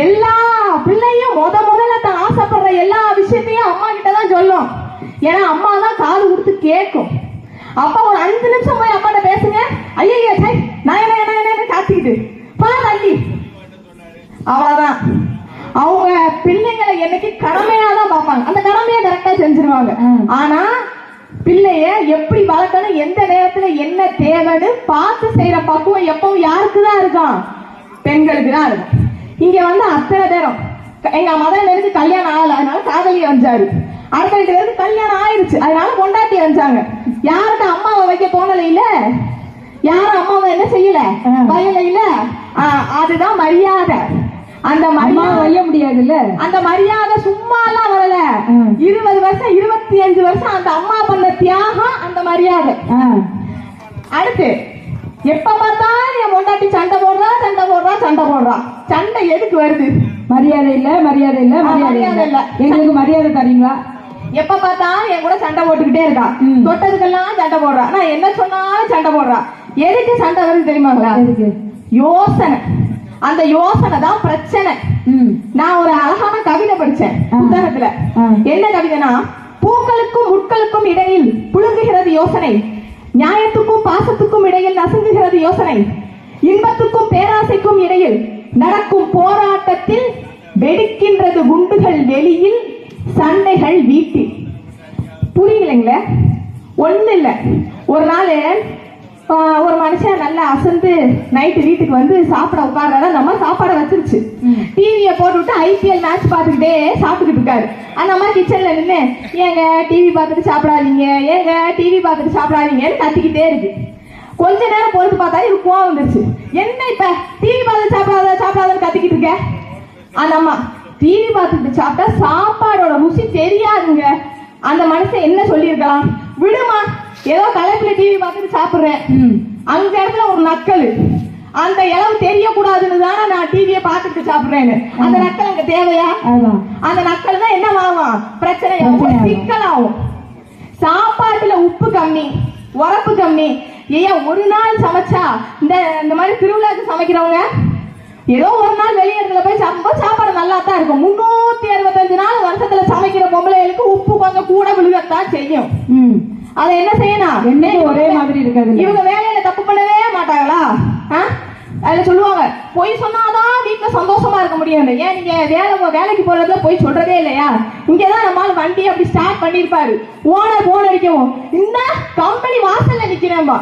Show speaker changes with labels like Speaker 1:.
Speaker 1: எல்லா பிள்ளையும் முதல்ல தான் ஆசைப்படுற எல்லா விஷயத்தையும் அம்மா கிட்ட தான் சொல்லும். ஏன்னா அம்மா தான் காது கொடுத்து கேட்கும். அப்பா ஒரு 5 நிமிஷம் போய் அப்பாட்ட பேசுங்க, ஐயா சை நான் என்ன காத்திக்கிட்டு பா தள்ளி, அவ்வளவுதான். அவங்க பிள்ளைங்களை என்னைக்கு கடமையா தான் பார்ப்பாங்க, அந்த கடமையை கரெக்டா செஞ்சிருவாங்க. ஆனா பிள்ளைய எப்படி வளர்க்கணும், எந்த நேரத்துல என்ன தேவைன்னு பார்த்து செய்யற பக்குவம் எப்பவும் யாருக்குதான் இருக்கும்? பெண்களுக்கு தான் இருக்கும். இங்க வந்து அத்தனை பேரும் எங்க மதன் எனக்கு கல்யாணம் ஆகல, அதனால காதலி வந்தாரு. அடுத்த 2 பேருக்கு கல்யாணம் ஆயிடுச்சு, அதனால கொண்டாட்டி வந்தாங்க. யாருக்கு அம்மாவை வைக்க தோணல இல்ல, யாரும் அம்மாவை என்ன செய்யல வயல இல்ல. அதுதான் மரியாதை. அந்த மரியாதை வைய முடியாதுல்ல. அந்த மரியாதை சும்மா எல்லாம் வரல. 20 வருஷம் 25 வருஷம் அந்த அம்மா பண்ண தியாகம், அந்த மரியாதை. அடுத்து எப்ப பார்த்தாலும் என் பொண்டாட்டி சண்டை போடுறா. சண்டை எதுக்கு வருது? மரியாதை இல்ல. எங்களுக்கு மரியாதை தரீங்களா? எப்ப பார்த்தாலும் என் கூட சண்டை போட்டுக்கிட்டே இருக்கா. தொட்டதுக்கெல்லாம் சண்டை போடுறா. நான் என்ன சொன்னாலும் சண்டை போடுறா. எதுக்கு சண்டை வருது தெரியுமாங்களா? யோசனை. அந்த யோசனை தான் பிரச்சனை. நான் ஒரு அழகான கவிதை படிச்சேன் புத்தகத்துல. என்ன கவிதைனா, பூக்களுக்கும் முட்களுக்கும் இடையில் புழுங்குகிறது யோசனை, நியாயத்துக்கும் பாசத்துக்கும் இடையில் நசுங்குகிறது யோசனை, இன்பத்துக்கும் பேராசைக்கும் இடையில் நடக்கும் போராட்டத்தில் வெடிக்கின்றது குண்டுகள் வெளியில், சண்டைகள் வீட்டில். புரியலைங்களே? ஒண்ணு இல்ல. ஒரு நாள் ஒரு மனுஷன் நல்லா அசந்து நைட்டு வீட்டுக்கு வந்து சாப்பிட உட்கார்றாரு. நம்ம சாப்பாடை வச்சிருச்சு. டிவியை போட்டுவிட்டு IPL மேட்ச் பார்த்துக்கிட்டே சாப்பிட்டுக்கிட்டு இருக்காரு. அந்த அம்மா கிச்சன்ல நின்று ஏங்க டிவி பார்த்துட்டு சாப்பிடாதீங்கன்னு கத்திக்கிட்டே இருக்கு. கொஞ்ச நேரம் பொறுத்து பார்த்தா இது கோவம் வந்துருச்சு. என்ன இப்ப டிவி பார்த்து சாப்பிடாதன்னு கத்திக்கிட்டு இருக்க? அந்த அம்மா, டிவி பார்த்துட்டு சாப்பிட்டா சாப்பாடோட ருசி தெரியாதுங்க. அந்த மனுஷன் என்ன சொல்லியிருக்கலாம்? விடுமா, ஏதோ கலப்பில டிவி பார்த்துட்டு சாப்பிடுறேன். அந்த இடத்துல ஒரு நக்கல், அந்த இளவு தெரியக்கூடாதுன்னு தானே நான் டிவியை பார்த்துட்டு சாப்பிடுறேன்னு. அந்த நக்கல் அங்க தேவையா? அந்த நக்கல் தான் என்ன ஆகும்? பிரச்சனை சிக்கலாகும். சாப்பாட்டுல உப்பு கம்மி, உரப்பு கம்மி. ஏன் ஒரு நாள் சமைச்சா இந்த மாதிரி திருவிழாக்கு சமைக்கிறவங்க ஏதோ ஒரு நாள் வெளியிடத்துல போய் சாப்பிடும்போது சாப்பாடு நல்லா தான் இருக்கும். 365 நாள் வருஷத்துல சமைக்கிற பொம்பளைகளுக்கு உப்பு கொஞ்சம் கூட விழுகத்தான் செய்யும். அதை என்ன செய்யணும்? என்னைக்கு ஒரே மாதிரி இருக்காது. இவங்க வேலையில தப்பு பண்ணவே மாட்டாங்களா? அதுல சொல்லுவாங்க, பொய் சொன்னாதான் வீட்டுல சந்தோஷமா இருக்க முடியாது. ஏன் நீங்க வேலைக்கு போறதுல போய் சொல்றதே இல்லையா? இங்கதான் நம்மளால வண்டி அப்படி ஸ்டார்ட் பண்ணிருப்பாரு. ஓனர் போன் அடிக்கவும், இந்த கம்பெனி வாசல்ல நிக்கிறேன்பா.